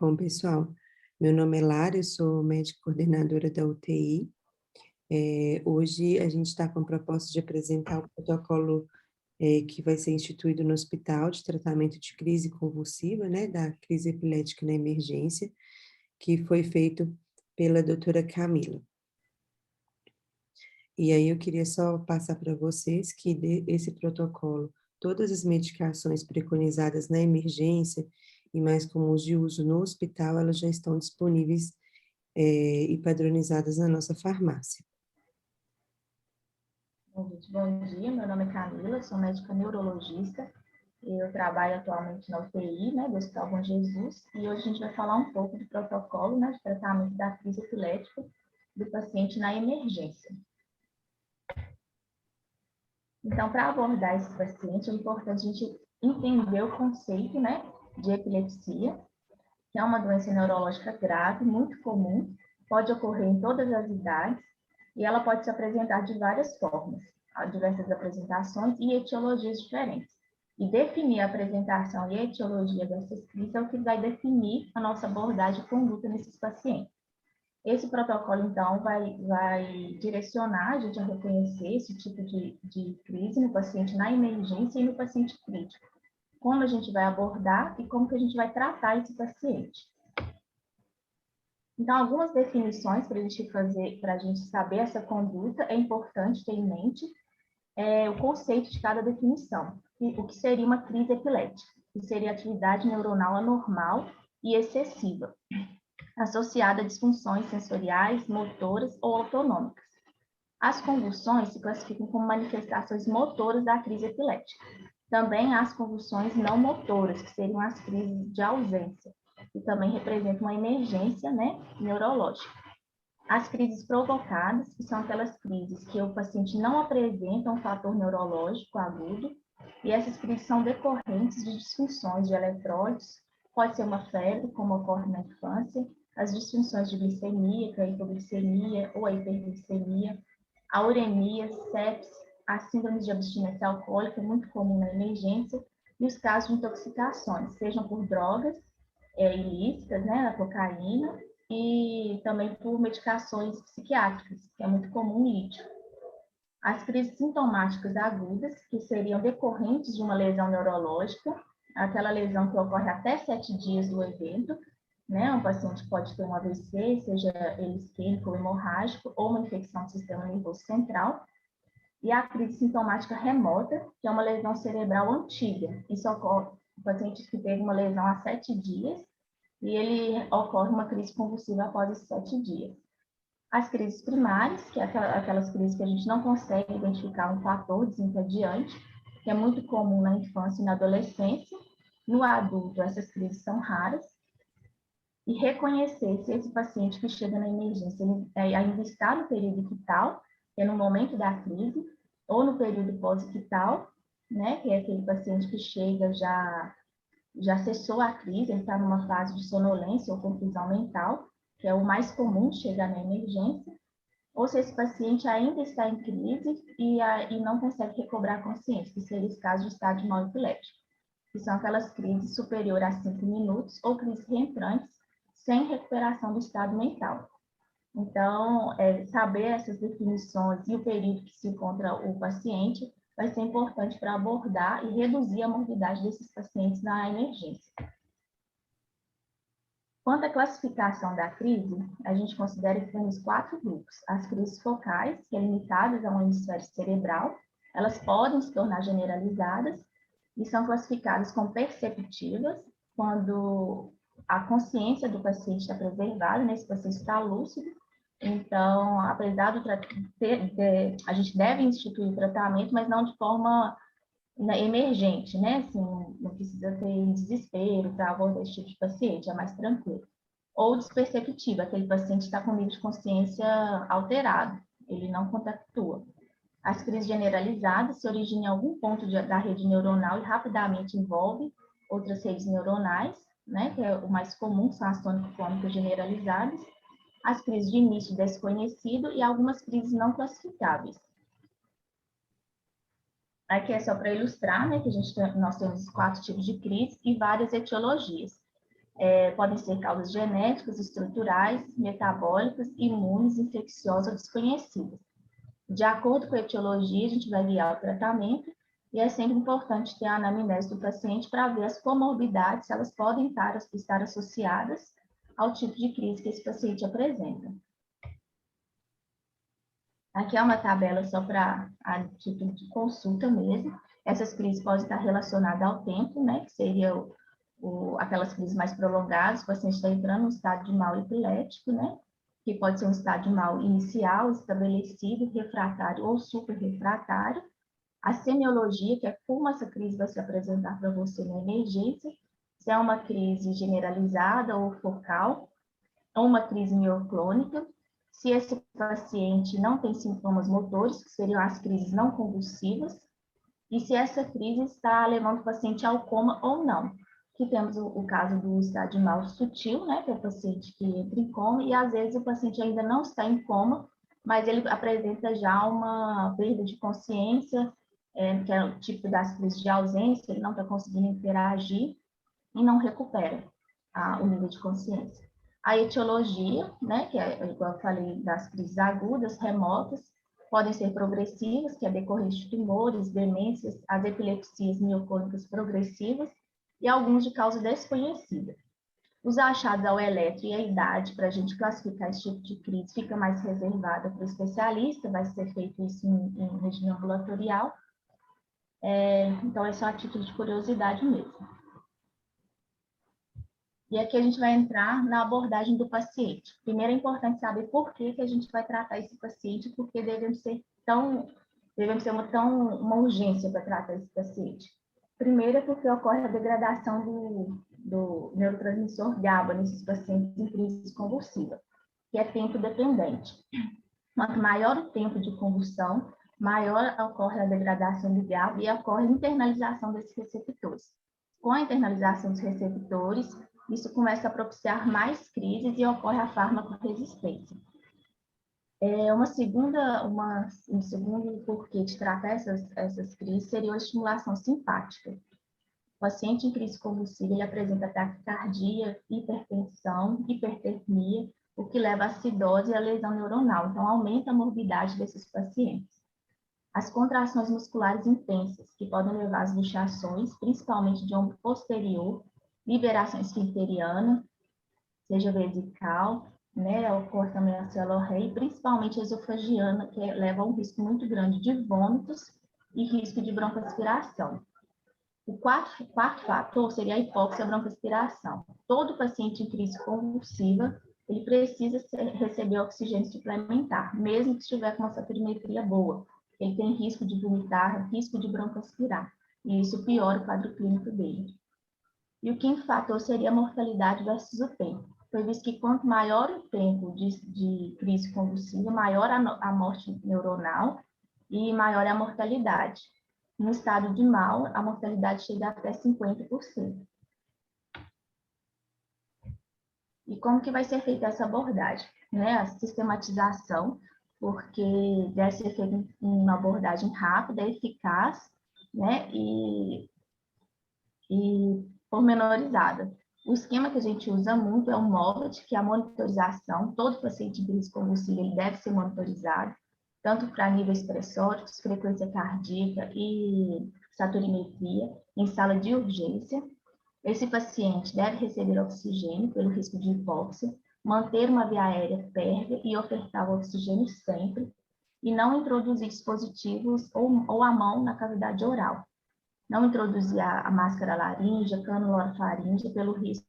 Bom, pessoal, meu nome é Lara, eu sou médica coordenadora da UTI. Hoje a gente está com a proposta de apresentar o protocolo que vai ser instituído no hospital de tratamento de crise convulsiva, né, da crise epilética na emergência, que foi feito pela doutora Camila. E aí eu queria só passar para vocês que esse protocolo, todas as medicações preconizadas na emergência e mais comuns de uso no hospital, elas já estão disponíveis e padronizadas na nossa farmácia. Bom dia, meu nome é Camila, sou médica neurologista. Eu trabalho atualmente na UTI, né, do Hospital Bom Jesus, e hoje a gente vai falar um pouco do protocolo, né, de tratamento da crise epilética do paciente na emergência. Então, para abordar esse paciente, é importante a gente entender o conceito, né, de epilepsia, que é uma doença neurológica grave, muito comum, pode ocorrer em todas as idades, e ela pode se apresentar de várias formas, há diversas apresentações e etiologias diferentes. E definir a apresentação e a etiologia dessas crises é o que vai definir a nossa abordagem e conduta nesses pacientes. Esse protocolo, então, vai direcionar a gente a reconhecer esse tipo de crise no paciente na emergência e no paciente crítico. Como a gente vai abordar e como que a gente vai tratar esse paciente. Então, algumas definições para a gente fazer, para a gente saber essa conduta, é importante ter em mente o conceito de cada definição. O que seria uma crise epilética? Que seria atividade neuronal anormal e excessiva, associada a disfunções sensoriais, motoras ou autonômicas. As convulsões se classificam como manifestações motoras da crise epilética. Também há as convulsões não motoras, que seriam as crises de ausência, que também representam uma emergência, né, neurológica. As crises provocadas, que são aquelas crises que o paciente não apresenta um fator neurológico agudo, e essas crises são decorrentes de disfunções de eletrólitos, pode ser uma febre, como ocorre na infância, as disfunções de glicemia, a hipoglicemia ou a hiperglicemia, a uremia, sepse, as síndromes de abstinência alcoólica, muito comum na emergência, e os casos de intoxicações, sejam por drogas ilícitas, né, a cocaína, e também por medicações psiquiátricas, que é muito comum o lítio. As crises sintomáticas agudas, que seriam decorrentes de uma lesão neurológica, aquela lesão que ocorre até 7 dias do evento, né? Um paciente pode ter um AVC, seja ele isquêmico ou hemorrágico, ou uma infecção do sistema nervoso central. E a crise sintomática remota, que é uma lesão cerebral antiga. Isso ocorre no paciente que teve uma lesão há 7 dias, e ele ocorre uma crise convulsiva após esses 7 dias. As crises primárias, que é aquelas crises que a gente não consegue identificar um fator desencadeante, que é muito comum na infância e na adolescência. No adulto, essas crises são raras. E reconhecer se esse paciente que chega na emergência ainda está no período ictal, que é no momento da crise, ou no período pós-ictal, né, que é aquele paciente que chega já cessou a crise, ele está numa fase de sonolência ou confusão mental, que é o mais comum chegar na emergência, ou se esse paciente ainda está em crise e não consegue recobrar a consciência, que seria esse caso de estado de mal epilético, que são aquelas crises superiores a 5 minutos ou crises reentrantes sem recuperação do estado mental. Então, saber essas definições e o período que se encontra o paciente vai ser importante para abordar e reduzir a morbidade desses pacientes na emergência. Quanto à classificação da crise, a gente considera que temos 4 grupos. As crises focais, que é limitadas a um hemisfério cerebral, elas podem se tornar generalizadas e são classificadas como perceptivas, quando a consciência do paciente está preservada, né? Esse paciente está lúcido. Então, apesar do a gente deve instituir o tratamento, mas não de forma emergente, né? Assim, não precisa ter desespero para abordar esse tipo de paciente, é mais tranquilo. Ou desperceptiva, aquele paciente está com nível de consciência alterado, ele não contactua. As crises generalizadas se originam em algum ponto da rede neuronal e rapidamente envolvem outras redes neuronais, né? Que é o mais comum, são as tônico-clônicas generalizadas. As crises de início desconhecido e algumas crises não classificáveis. Aqui é só para ilustrar, né, que nós temos 4 tipos de crise e várias etiologias. Podem ser causas genéticas, estruturais, metabólicas, imunes, infecciosas ou desconhecidas. De acordo com a etiologia, a gente vai guiar o tratamento e é sempre importante ter a anamnese do paciente para ver as comorbidades, se elas podem estar associadas ao tipo de crise que esse paciente apresenta. Aqui é uma tabela só para a título de consulta mesmo. Essas crises podem estar relacionadas ao tempo, né, que seria aquelas crises mais prolongadas, o paciente está entrando no estado de mal epilético, né, que pode ser um estado de mal inicial, estabelecido, refratário ou super-refratário. A semiologia, que é como essa crise vai se apresentar para você na emergência, se é uma crise generalizada ou focal, ou uma crise mioclônica, se esse paciente não tem sintomas motores, que seriam as crises não convulsivas, e se essa crise está levando o paciente ao coma ou não. Que temos o caso do estado de mal sutil, né, que é o paciente que entra em coma, e às vezes o paciente ainda não está em coma, mas ele apresenta já uma perda de consciência, que é o tipo das crises de ausência, ele não está conseguindo interagir e não recupera o nível de consciência. A etiologia, né, que é, igual eu falei, das crises agudas, remotas, podem ser progressivas, que é decorrente de tumores, demências, as epilepsias mioclônicas progressivas, e alguns de causa desconhecida. Os achados ao eletro e a idade, para a gente classificar esse tipo de crise, fica mais reservada para o especialista, vai ser feito isso em regime ambulatorial. Então, é só a título de curiosidade mesmo. E aqui a gente vai entrar na abordagem do paciente. Primeiro é importante saber por que a gente vai tratar esse paciente, porque devemos ser uma urgência para tratar esse paciente. Primeiro é porque ocorre a degradação do neurotransmissor GABA nesses pacientes em crise convulsiva, que é tempo dependente. Quanto maior o tempo de convulsão, maior ocorre a degradação do GABA e ocorre a internalização desses receptores. Com a internalização dos receptores, isso começa a propiciar mais crises e ocorre a farmacoresistência. Um segundo porquê de tratar essas crises seria a estimulação simpática. O paciente em crise convulsiva ele apresenta taquicardia, hipertensão, hipertermia, o que leva à acidose e à lesão neuronal. Então, aumenta a morbidade desses pacientes. As contrações musculares intensas, que podem levar às luxações, principalmente de ombro posterior, liberação esfinteriana, seja vesical, né, ocorre também a celorreia, e principalmente a esofagiana, que leva a um risco muito grande de vômitos e risco de broncoaspiração. O quarto fator seria a hipóxia broncoaspiração. Todo paciente em crise convulsiva, ele precisa receber oxigênio suplementar, mesmo que estiver com uma saturimetria boa. Ele tem risco de vomitar, risco de broncoaspirar, e isso piora o quadro clínico dele. E o quinto fator seria a mortalidade versus o tempo. Foi visto que quanto maior o tempo de crise convulsiva, maior a morte neuronal e maior é a mortalidade. No estado de mal, a mortalidade chega até 50%. E como que vai ser feita essa abordagem? Né? A sistematização, porque deve ser feita uma abordagem rápida, eficaz, né? e pormenorizada. O esquema que a gente usa muito é o MOVET, que é a monitorização. Todo paciente em crise convulsiva ele deve ser monitorizado, tanto para nível expressórico, frequência cardíaca e saturimetria, em sala de urgência. Esse paciente deve receber oxigênio pelo risco de hipóxia, manter uma via aérea férrea e ofertar o oxigênio sempre, e não introduzir dispositivos ou a mão na cavidade oral. Não introduzir a máscara laríngea, cânula orofaríngea, pelo risco.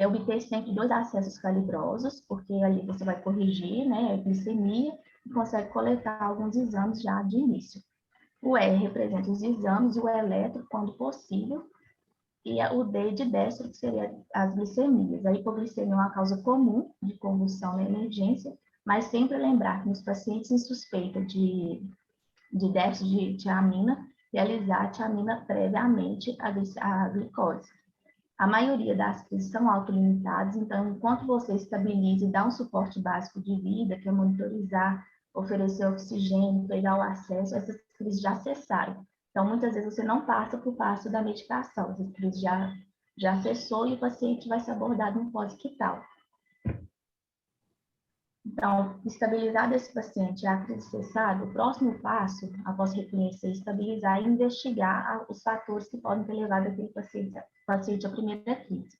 Obter sempre 2 acessos calibrosos, porque ali você vai corrigir, né, a glicemia e consegue coletar alguns exames já de início. O R representa os exames, o eletro, quando possível, e o D de destro, que seria as glicemias. A hipoglicemia é uma causa comum de convulsão na emergência, mas sempre lembrar que nos pacientes em suspeita de déficit de tiamina, realizar a tiamina previamente à glicose. A maioria das crises são autolimitadas, então, enquanto você estabiliza e dá um suporte básico de vida, que é monitorizar, oferecer oxigênio, pegar o acesso, essas crises já cessaram. Então, muitas vezes você não passa por passo da medicação, a crise já cessou e o paciente vai ser abordado no pós-ictal. Então, estabilizado esse paciente, a crise cessada, o próximo passo, após reconhecer e estabilizar, é investigar os fatores que podem ter levado aquele paciente à primeira crise.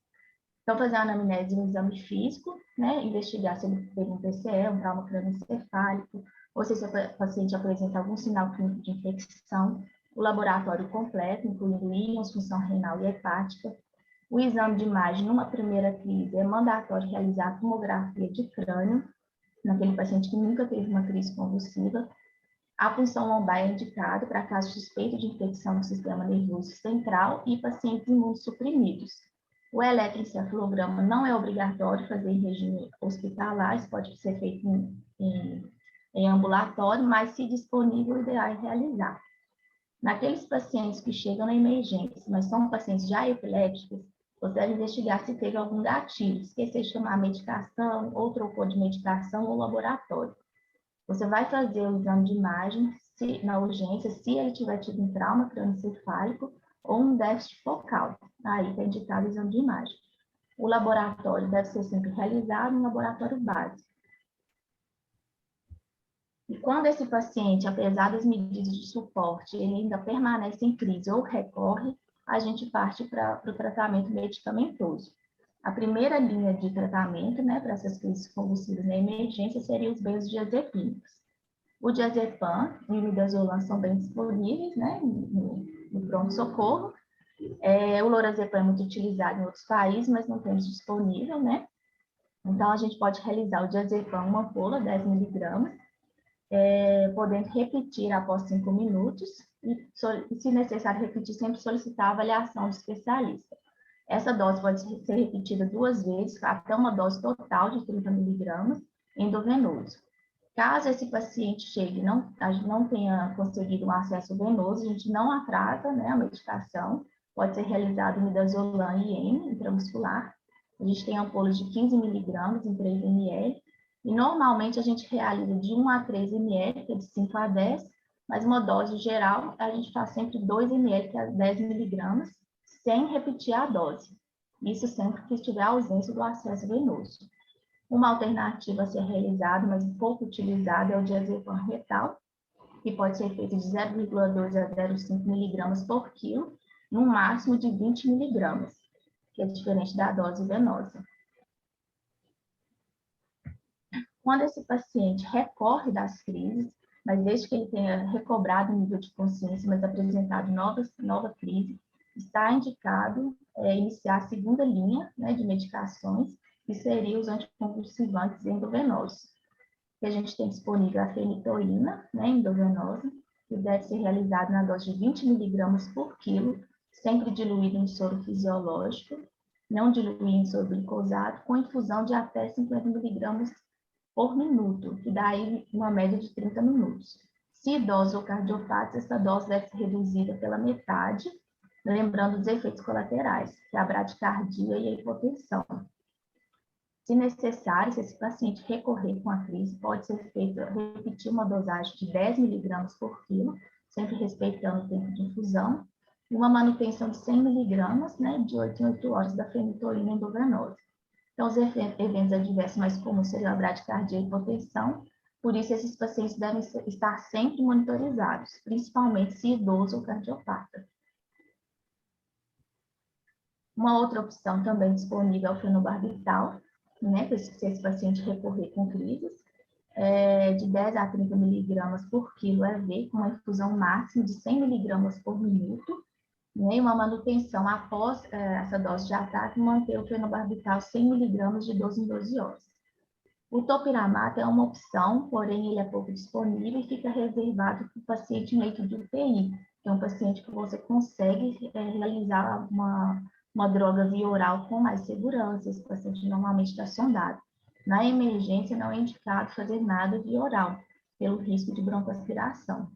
Então, fazer a anamnese e um exame físico, né? Investigar se ele teve um PCE, um trauma crânioencefálico, ou se esse paciente apresenta algum sinal clínico de infecção, o laboratório completo, incluindo íons, função renal e hepática. O exame de imagem numa primeira crise é mandatório realizar a tomografia de crânio, naquele paciente que nunca teve uma crise convulsiva. A punção lombar é indicada para caso suspeito de infecção do sistema nervoso central e pacientes imunossuprimidos. O eletroencefalograma não é obrigatório fazer em regime hospitalar, isso pode ser feito em ambulatório, mas se disponível, o ideal é realizar. Naqueles pacientes que chegam na emergência, mas são pacientes já epilépticos, você deve investigar se teve algum gatilho, esquecer de tomar medicação, ou trocou de medicação ou laboratório. Você vai fazer o exame de imagem na urgência, se ele tiver tido um trauma crânioencefálico ou um déficit focal. Aí está indicado o exame de imagem. O laboratório deve ser sempre realizado em laboratório básico. E quando esse paciente, apesar das medidas de suporte, ele ainda permanece em crise ou recorre, a gente parte para o tratamento medicamentoso. A primeira linha de tratamento, né, para essas crises convulsivas na emergência seria os benzodiazepínicos. O diazepam e o midazolam são bem disponíveis, né, no pronto-socorro. O lorazepam é muito utilizado em outros países, mas não temos disponível, né? Então, a gente pode realizar o diazepam, uma ampola, 10 miligramas, podendo repetir após 5 minutos e, se necessário, repetir, sempre solicitar a avaliação do especialista. Essa dose pode ser repetida 2 vezes, até uma dose total de 30 miligramas endovenoso. Caso esse paciente chegue e a gente não tenha conseguido um acesso venoso, a gente não atrasa, né, a medicação, pode ser realizado midazolam IM intramuscular. A gente tem ampolas de 15 miligramas em 3 ml, e normalmente a gente realiza de 1 a 3 ml, que é de 5 a 10, mas uma dose geral, a gente faz sempre 2 ml, que é 10 miligramas, sem repetir a dose. Isso sempre que estiver a ausência do acesso venoso. Uma alternativa a ser realizada, mas pouco utilizada, é o diazepam retal, que pode ser feito de 0,2 a 0,5 miligramas por quilo, no máximo de 20 miligramas, que é diferente da dose venosa. Quando esse paciente recorre das crises, mas desde que ele tenha recobrado o nível de consciência, mas apresentado nova crise, está indicado iniciar a segunda linha, né, de medicações, que seriam os anticonvulsivantes endovenosos. Que a gente tem disponível a fenitoína, né, endovenosa, que deve ser realizada na dose de 20 miligramas por quilo, sempre diluído em soro fisiológico, não diluído em soro glicosado, com infusão de até 50 miligramas por minuto, que dá aí uma média de 30 minutos. Se idosos ou cardiopatas, essa dose deve ser reduzida pela metade, lembrando dos efeitos colaterais, que é a bradicardia e a hipotensão. Se necessário, se esse paciente recorrer com a crise, pode ser feito, repetir uma dosagem de 10 miligramas por quilo, sempre respeitando o tempo de infusão, e uma manutenção de 100 miligramas, né, de 8 em 8 horas da fenitoína endovenosa. Então, os eventos adversos mais comuns seriam a bradicardia e a hipotensão, por isso esses pacientes devem estar sempre monitorizados, principalmente se idoso ou cardiopata. Uma outra opção também disponível é o fenobarbital, né, se esse paciente recorrer com crises, de 10 a 30 miligramas por quilo EV, com uma infusão máxima de 100 miligramas por minuto, né, e uma manutenção após essa dose de ataque, manter o fenobarbital 100 miligramas de 12 em 12 horas. O topiramato é uma opção, porém ele é pouco disponível e fica reservado para o paciente em leito de UTI, que é um paciente que você consegue realizar uma droga via oral com mais segurança, esse paciente normalmente está sondado. Na emergência, não é indicado fazer nada via oral, pelo risco de broncoaspiração.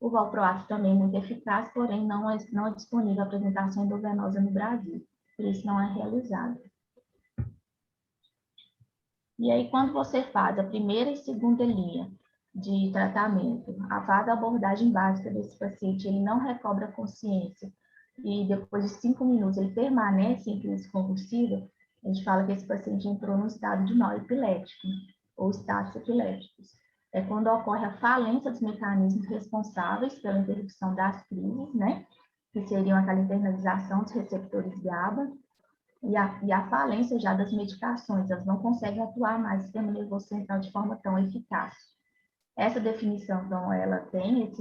O valproato também é muito eficaz, porém não é disponível a apresentação endovenosa no Brasil, por isso não é realizado. E aí, quando você faz a primeira e segunda linha de tratamento, a fase da abordagem básica desse paciente, ele não recobra a consciência e depois de 5 minutos ele permanece em crise convulsiva, a gente fala que esse paciente entrou num estado de mal epilético ou estados epilépticos. É quando ocorre a falência dos mecanismos responsáveis pela interrupção das crises, né? Que seriam aquela internalização dos receptores GABA e a falência já das medicações, elas não conseguem atuar mais no sistema nervoso central de forma tão eficaz. Essa definição, então, ela tem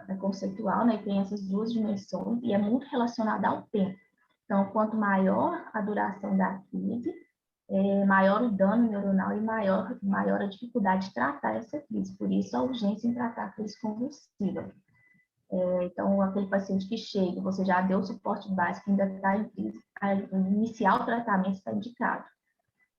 é conceitual, né, e tem essas duas dimensões, e é muito relacionada ao tempo. Então, quanto maior a duração da crise, maior o dano neuronal e maior a dificuldade de tratar essa crise. Por isso, a urgência em tratar a crise convulsiva. Então, aquele paciente que chega, você já deu o suporte básico, ainda está em crise, iniciar o tratamento está indicado.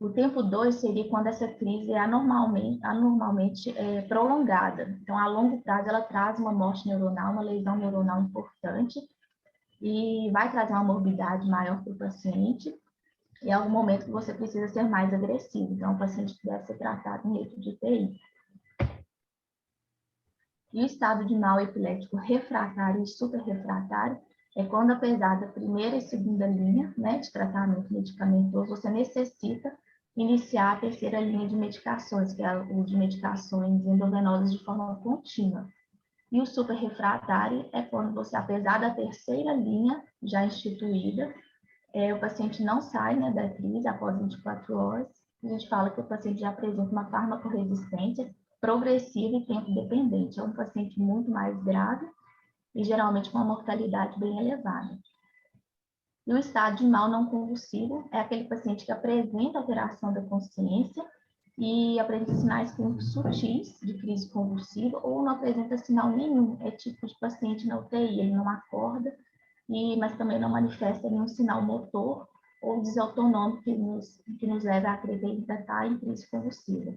O tempo 2 seria quando essa crise é anormalmente prolongada. Então, a longo prazo, ela traz uma morte neuronal, uma lesão neuronal importante e vai trazer uma morbidade maior para o paciente. E é algum momento que você precisa ser mais agressivo. Então, o paciente deve ser tratado em leito de UTI. E o estado de mal epilético refratário e superrefratário é quando, apesar da primeira e segunda linha, né, de tratamento medicamentoso, você necessita iniciar a terceira linha de medicações, que é o de medicações endovenosas de forma contínua. E o superrefratário é quando você, apesar da terceira linha já instituída, o paciente não sai, né, da crise após 24 horas. A gente fala que o paciente já apresenta uma farmacorresistência progressiva e tempo dependente. É um paciente muito mais grave e geralmente com uma mortalidade bem elevada. E o estado de mal não convulsivo é aquele paciente que apresenta alteração da consciência e apresenta sinais clínicos sutis de crise convulsiva ou não apresenta sinal nenhum. É tipo de paciente na UTI, ele não acorda, mas também não manifesta nenhum sinal motor ou desautonômico que nos leve a crer que ele ainda está em crise convulsiva.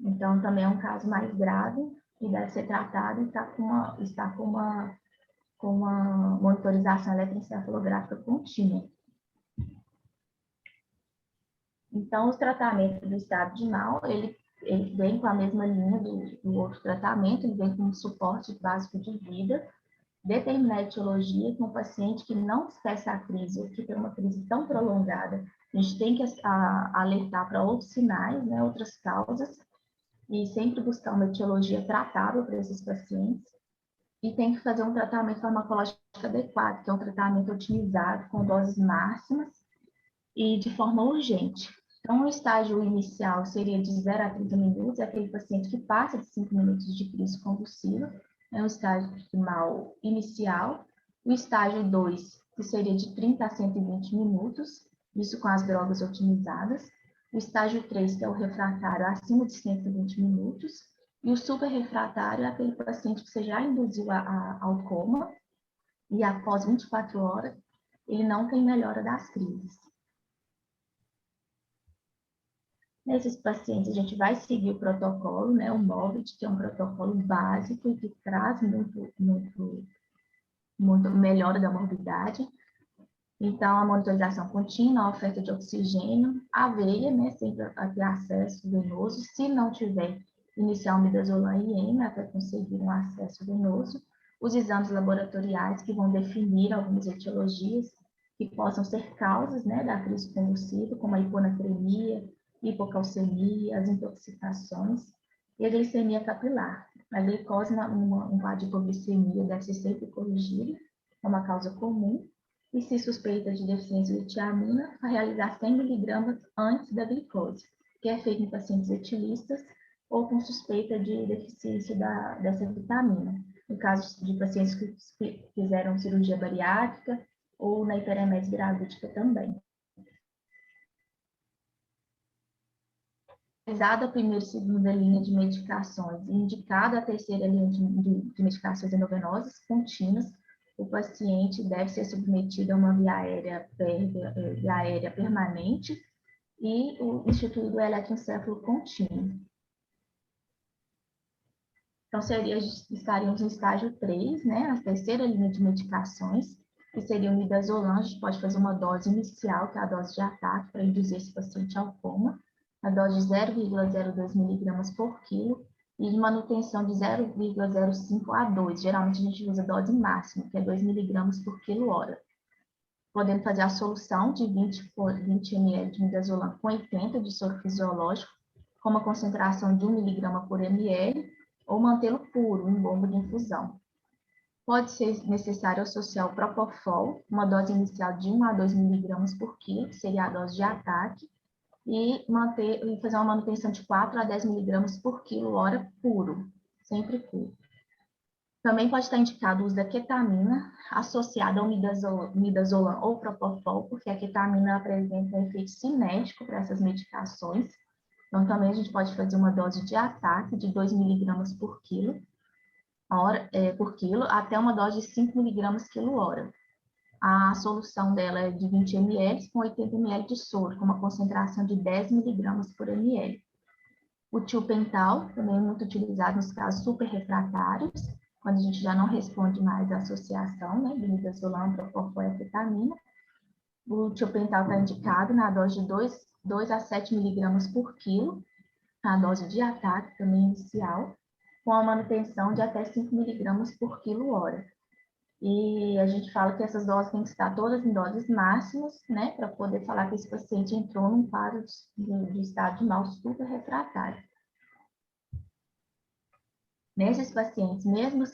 Então, também é um caso mais grave e deve ser tratado e está com uma monitorização eletroencefalográfica contínua. Então, os tratamentos do estado de mal, ele vem com a mesma linha do outro tratamento, ele vem com um suporte básico de vida, determinar a etiologia com um paciente que não cessa a crise, ou que tem uma crise tão prolongada, a gente tem que alertar para outros sinais, né, outras causas, e sempre buscar uma etiologia tratável para esses pacientes, e tem que fazer um tratamento farmacológico adequado, que é um tratamento otimizado, com doses máximas e de forma urgente. Então, o estágio inicial seria de 0 a 30 minutos, é aquele paciente que passa de 5 minutos de crise convulsiva, é um estágio mal inicial. O estágio 2, que seria de 30 a 120 minutos, isso com as drogas otimizadas. O estágio 3, que é o refratário, acima de 120 minutos. E o superrefratário é aquele paciente que você já induziu ao coma e após 24 horas ele não tem melhora das crises. Nesses pacientes, a gente vai seguir o protocolo, né, o MOVIT, que é um protocolo básico e que traz muito melhora da morbidade. Então, a monitorização contínua, a oferta de oxigênio, a veia, né, sempre a ter acesso venoso. Se não tiver, iniciar o midazolam IM até conseguir um acesso venoso. Os exames laboratoriais que vão definir algumas etiologias que possam ser causas, né, da crise convulsiva, como a hiponatremia, hipocalcemia, as intoxicações e a glicemia capilar. A glicose, um quadro de hipoglicemia, deve ser sempre corrigido, é uma causa comum. E se suspeita de deficiência de tiamina, a realizar 100 mg antes da glicose, que é feito em pacientes etilistas ou com suspeita de deficiência dessa vitamina. No caso de pacientes que fizeram cirurgia bariátrica ou na hiperemese gravídica também. Realizada a primeira e segunda linha de medicações e indicada a terceira linha de medicações endovenosas contínuas, o paciente deve ser submetido a uma via aérea permanente e instituído o eletroencefalo contínuo. Então, estaríamos no estágio 3, né, a terceira linha de medicações, que seria o midazolam. A gente pode fazer uma dose inicial, que é a dose de ataque, para induzir esse paciente ao coma, a dose de 0,02 mg por quilo, e de manutenção de 0,05 a 2. Geralmente a gente usa dose máxima, que é 2 miligramas por quilo-hora. Podendo fazer a solução de 20 ml de midazolam com 80 de soro fisiológico, com uma concentração de 1 miligrama por ml, ou mantê-lo puro em bomba de infusão. Pode ser necessário associar o Propofol, uma dose inicial de 1 a 2 miligramas por quilo, que seria a dose de ataque, e fazer uma manutenção de 4 a 10 miligramas por quilo-hora puro, sempre puro. Também pode estar indicado o uso da ketamina associada ao midazolam ou Propofol, porque a ketamina apresenta um efeito cinético para essas medicações. Então, também a gente pode fazer uma dose de ataque de 2 miligramas por quilo, até uma dose de 5 miligramas quilo-hora. A solução dela é de 20 ml com 80 ml de soro, com uma concentração de 10 miligramas por ml. O tiopental também é muito utilizado nos casos super-refratários, quando a gente já não responde mais à associação, né, de midazolam, propofol e a ketamina. O tiopental está indicado na dose de 2 a 7 miligramas por quilo, a dose de ataque também inicial, com a manutenção de até 5 miligramas por quilo-hora. E a gente fala que essas doses têm que estar todas em doses máximas, né, para poder falar que esse paciente entrou num quadro de estado de mal super refratário. Nesses pacientes, mesmo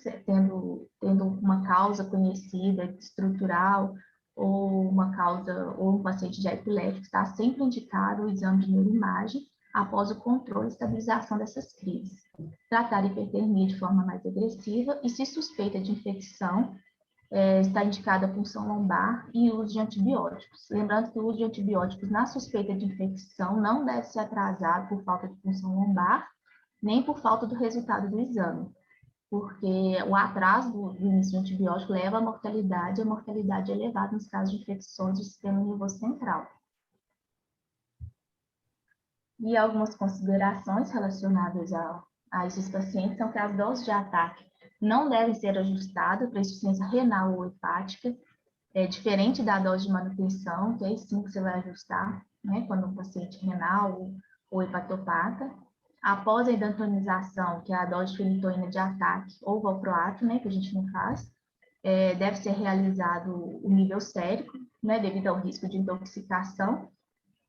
tendo uma causa conhecida, estrutural, ou um paciente de epilético, está sempre indicado o exame de neuroimagem após o controle e estabilização dessas crises. Tratar a hipertermia de forma mais agressiva e, se suspeita de infecção, está indicada a punção lombar e o uso de antibióticos. Lembrando que o uso de antibióticos na suspeita de infecção não deve ser atrasado por falta de punção lombar, nem por falta do resultado do exame, porque o atraso do início de antibiótico leva à mortalidade, e a mortalidade é elevada nos casos de infecções do sistema nervoso central. E algumas considerações relacionadas a esses pacientes são que as doses de ataque não devem ser ajustadas para insuficiência renal ou hepática, diferente da dose de manutenção, que aí sim que você vai ajustar, né, quando um paciente renal ou hepatopata. Após a hidratonização, que é a dose de fenitoína de ataque, ou valproato, né, que a gente não faz, deve ser realizado o nível sérico, né, devido ao risco de intoxicação,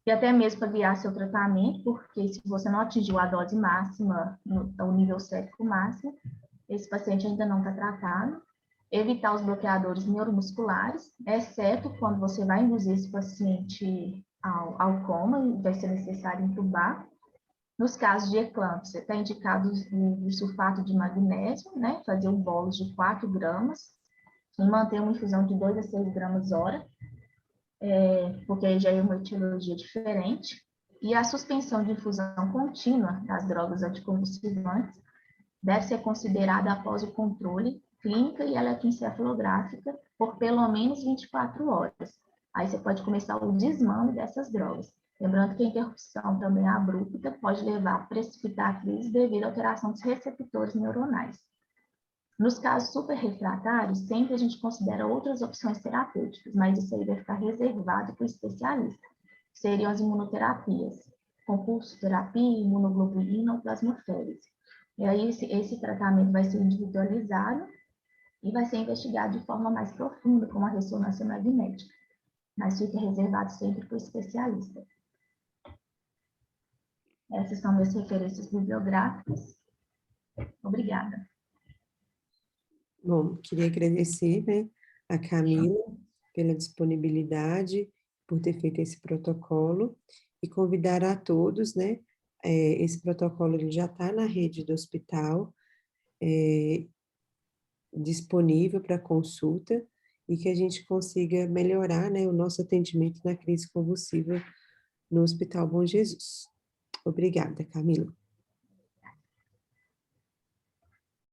e até mesmo para guiar seu tratamento, porque se você não atingiu a dose máxima, o nível sérico máximo, esse paciente ainda não está tratado. Evitar os bloqueadores neuromusculares, exceto quando você vai induzir esse paciente ao coma e vai ser necessário intubar. Nos casos de eclâmpsia, está indicado o sulfato de magnésio, né? Fazer um bolo de 4 gramas e manter uma infusão de 2 a 6 gramas hora, porque aí já é uma etiologia diferente. E a suspensão de infusão contínua das drogas anticonvulsivantes deve ser considerada após o controle clínica e eletroencefalográfica por pelo menos 24 horas. Aí você pode começar o desmame dessas drogas. Lembrando que a interrupção também abrupta pode levar a precipitar a crise devido à alteração dos receptores neuronais. Nos casos superrefratários, sempre a gente considera outras opções terapêuticas, mas isso aí deve ficar reservado para o especialista. Seriam as imunoterapias, com pulsoterapia, imunoglobulina ou plasmaférese. E aí esse tratamento vai ser individualizado e vai ser investigado de forma mais profunda, como a ressonância magnética, mas fica reservado sempre para o especialista. Essas são minhas referências bibliográficas. Obrigada. Bom, queria agradecer, né, a Camila pela disponibilidade, por ter feito esse protocolo, e convidar a todos, né, esse protocolo ele já está na rede do hospital, disponível para consulta, e que a gente consiga melhorar, né, o nosso atendimento na crise convulsiva no Hospital Bom Jesus. Obrigada, Camila.